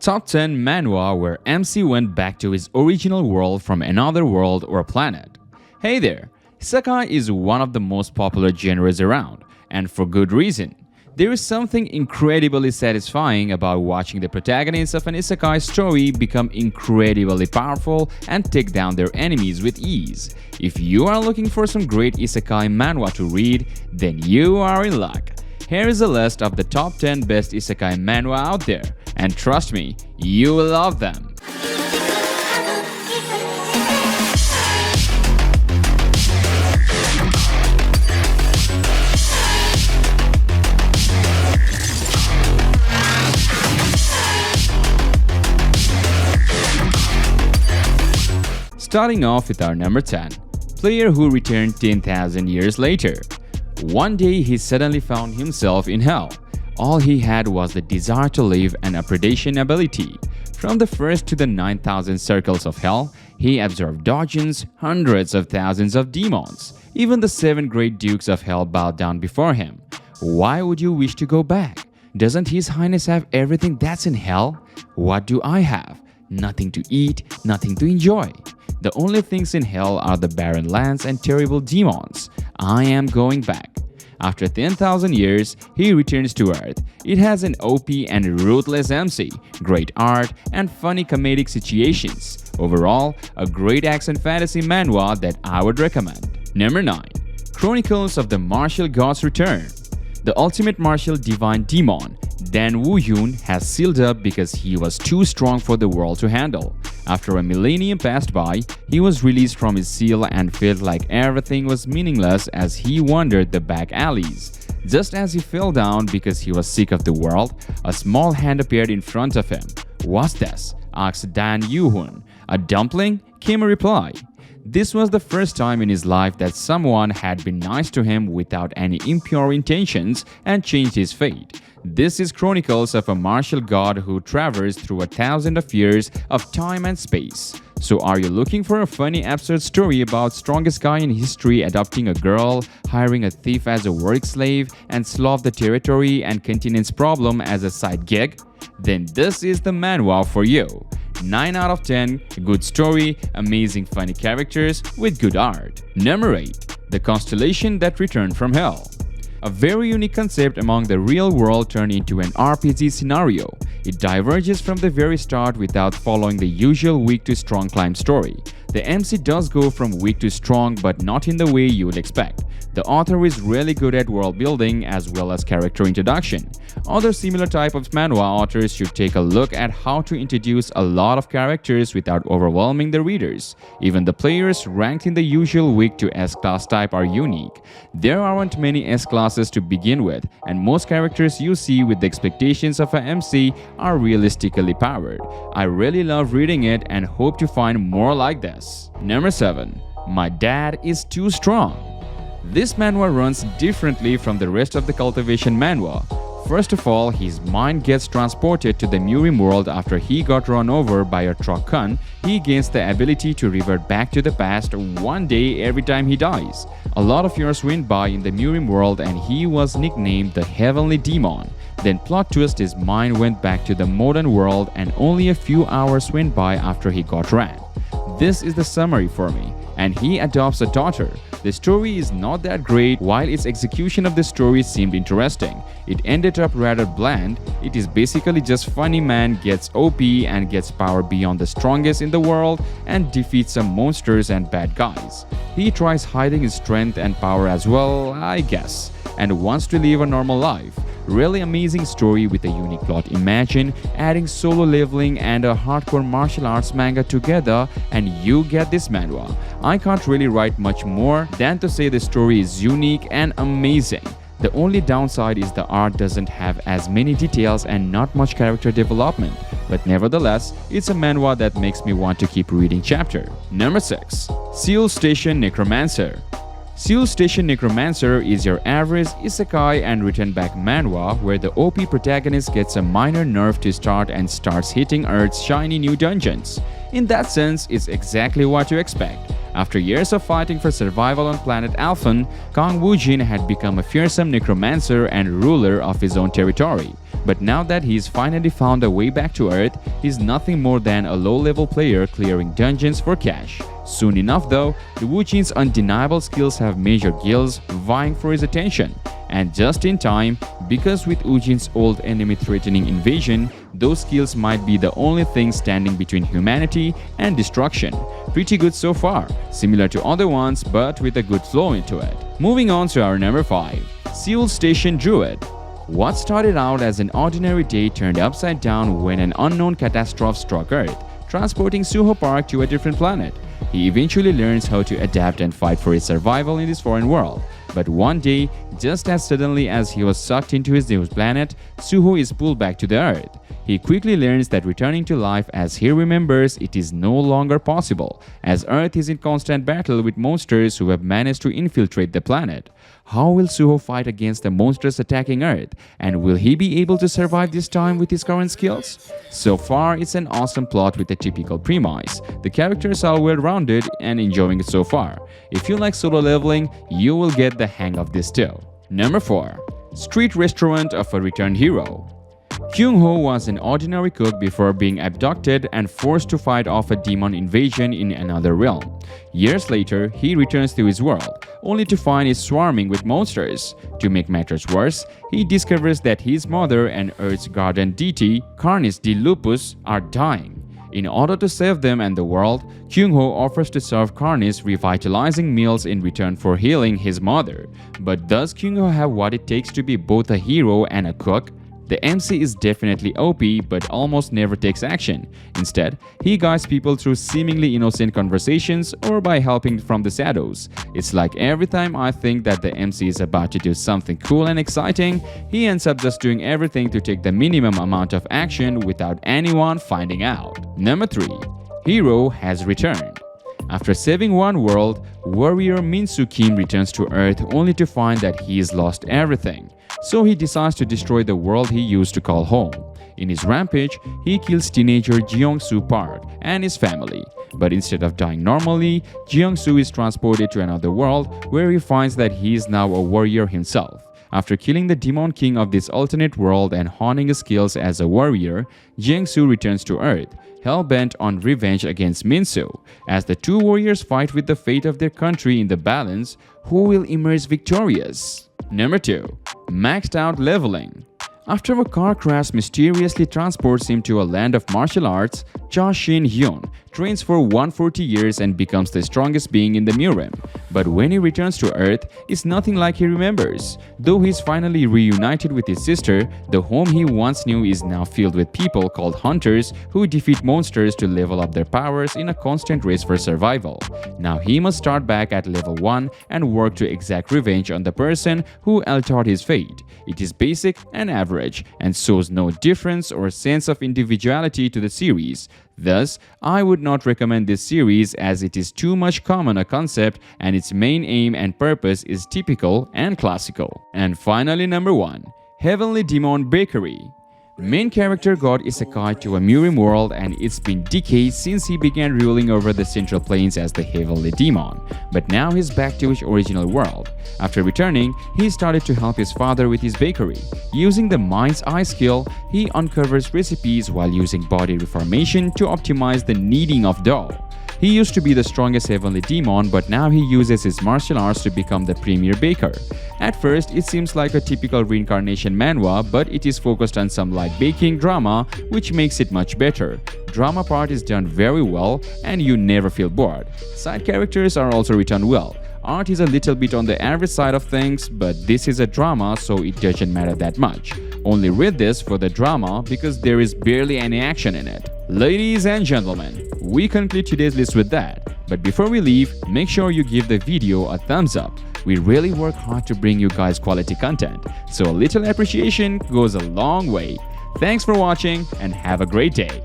Top 10 Manhwa Where MC went back to his original world from another world or planet. Hey there! Isekai is one of the most popular genres around, and for good reason. There is something incredibly satisfying about watching the protagonists of an isekai story become incredibly powerful and take down their enemies with ease. If you are looking for some great isekai manhwa to read, then you are in luck. Here is a list of the top 10 best isekai manhwa out there, and trust me, you will love them. Starting off with our number 10, player who returned 10,000 years later. One day he suddenly found himself in hell. All he had was the desire to live and a predation ability. From the first to the 9,000 circles of hell, he absorbed dungeons, hundreds of thousands of demons. Even the 7 great dukes of hell bowed down before him. Why would you wish to go back? Doesn't His Highness have everything that's in hell? What do I have? Nothing to eat, nothing to enjoy. The only things in hell are the barren lands and terrible demons. I am going back. After 10,000 years, he returns to Earth. It has an OP and ruthless MC, great art, and funny comedic situations. Overall, a great action fantasy manhwa that I would recommend. Number 9. Chronicles of the Martial Gods Return. The ultimate martial divine demon, Dan Woo-yoon, has sealed up because he was too strong for the world to handle. After a millennium passed by, he was released from his seal and felt like everything was meaningless as he wandered the back alleys. Just as he fell down because he was sick of the world, a small hand appeared in front of him. "What's this?" asked Dan Woo-yoon. "A dumpling?" came a reply. This was the first time in his life that someone had been nice to him without any impure intentions and changed his fate. This is Chronicles of a martial god who traversed through 1,000 of years of time and space. So are you looking for a funny absurd story about strongest guy in history adopting a girl, hiring a thief as a work slave, and solve the territory and continent's problem as a side gig? Then this is the manhwa for you. 9 out of 10, good story, amazing funny characters with good art. Number 8. The Constellation that returned from hell. A very unique concept among the real world turned into an RPG scenario. It diverges from the very start without following the usual weak to strong climb story. The MC does go from weak to strong, but not in the way you would expect. The author is really good at world building as well as character introduction. Other similar type of manhwa authors should take a look at how to introduce a lot of characters without overwhelming the readers. Even the players ranked in the usual weak to S class type are unique. There aren't many S classes to begin with, and most characters you see with the expectations of an MC are realistically powered. I really love reading it and hope to find more like this. Number 7. My Dad is Too Strong. This manhwa runs differently from the rest of the cultivation manhwa. First of all, his mind gets transported to the Murim world after he got run over by a truck gun. He gains the ability to revert back to the past one day every time he dies. A lot of years went by in the Murim world and he was nicknamed the Heavenly Demon. Then plot twist, his mind went back to the modern world and only a few hours went by after he got ran. This is the summary for me. And he adopts a daughter. The story is not that great, while its execution of the story seemed interesting. It ended up rather bland. It is basically just funny man gets OP and gets power beyond the strongest in the world and defeats some monsters and bad guys. He tries hiding his strength and power as well, I guess, and wants to live a normal life. Really amazing story with a unique plot. Imagine adding solo leveling and a hardcore martial arts manga together and you get this manhwa. I can't really write much more than to say the story is unique and amazing. The only downside is the art doesn't have as many details and not much character development. But nevertheless, it's a manhwa that makes me want to keep reading chapter. Number 6. Seoul Station Necromancer. Seoul Station Necromancer is your average isekai and written back manhwa where the OP protagonist gets a minor nerf to start and starts hitting Earth's shiny new dungeons. In that sense, it's exactly what you expect. After years of fighting for survival on planet Alphen, Kang Woo-jin had become a fearsome necromancer and ruler of his own territory. But now that he's finally found a way back to Earth, he's nothing more than a low-level player clearing dungeons for cash. Soon enough though, the Woojin's undeniable skills have major guilds vying for his attention. And just in time, because with Woojin's old enemy threatening invasion, those skills might be the only thing standing between humanity and destruction. Pretty good so far, similar to other ones but with a good flow into it. Moving on to our number 5, Seoul Station Druid. What started out as an ordinary day turned upside down when an unknown catastrophe struck Earth, transporting Suho Park to a different planet. He eventually learns how to adapt and fight for his survival in this foreign world. But one day, just as suddenly as he was sucked into his new planet, Suho is pulled back to the Earth. He quickly learns that returning to life as he remembers it is no longer possible, as Earth is in constant battle with monsters who have managed to infiltrate the planet. How will Suho fight against the monsters attacking Earth, and will he be able to survive this time with his current skills? So far, it's an awesome plot with a typical premise. The characters are well-rounded and enjoying it so far. If you like solo leveling, you will get the hang of this too. Number 4. Street Restaurant of a Returned Hero. Kyung-ho was an ordinary cook before being abducted and forced to fight off a demon invasion in another realm. Years later, he returns to his world, only to find it swarming with monsters. To make matters worse, he discovers that his mother and Earth's guardian deity, Carnis de Lupus, are dying. In order to save them and the world, Kyung-ho offers to serve Carnis revitalizing meals in return for healing his mother. But does Kyung-ho have what it takes to be both a hero and a cook? The MC is definitely OP but almost never takes action. Instead, he guides people through seemingly innocent conversations or by helping from the shadows. It's like every time I think that the MC is about to do something cool and exciting, he ends up just doing everything to take the minimum amount of action without anyone finding out. Number 3. Hero has returned. After saving one world, warrior Min-soo Kim returns to Earth only to find that he's lost everything. So he decides to destroy the world he used to call home. In his rampage, he kills teenager Jeong-soo Park and his family. But instead of dying normally, Jeong-soo is transported to another world where he finds that he is now a warrior himself. After killing the demon king of this alternate world and honing his skills as a warrior, Jeong-soo returns to Earth, hell-bent on revenge against Min-soo. As the two warriors fight with the fate of their country in the balance, who will emerge victorious? Number 2. Maxed out leveling. After a car crash mysteriously transports him to a land of martial arts, Cha Shin-hyun trains for 140 years and becomes the strongest being in the Murem. But when he returns to Earth, it's nothing like he remembers. Though he's finally reunited with his sister, the home he once knew is now filled with people called hunters who defeat monsters to level up their powers in a constant race for survival. Now he must start back at level 1 and work to exact revenge on the person who altered his fate. It is basic and average and shows no difference or sense of individuality to the series. Thus, I would not recommend this series as it is too much common a concept and its main aim and purpose is typical and classical. And finally, number 1. Heavenly Demon Bakery. Main character got Isekai to a Murem world and it's been decades since he began ruling over the Central Plains as the Heavenly Demon, but now he's back to his original world. After returning, he started to help his father with his bakery. Using the Mind's Eye skill, he uncovers recipes while using body reformation to optimize the kneading of dough. He used to be the strongest heavenly demon, but now he uses his martial arts to become the premier baker. At first, it seems like a typical reincarnation manhwa, but it is focused on some light baking drama, which makes it much better. Drama part is done very well, and you never feel bored. Side characters are also written well. Art is a little bit on the average side of things, but this is a drama, so it doesn't matter that much. Only read this for the drama because there is barely any action in it. Ladies and gentlemen, we conclude today's list with that. But before we leave, make sure you give the video a thumbs up. We really work hard to bring you guys quality content, so a little appreciation goes a long way. Thanks for watching and have a great day.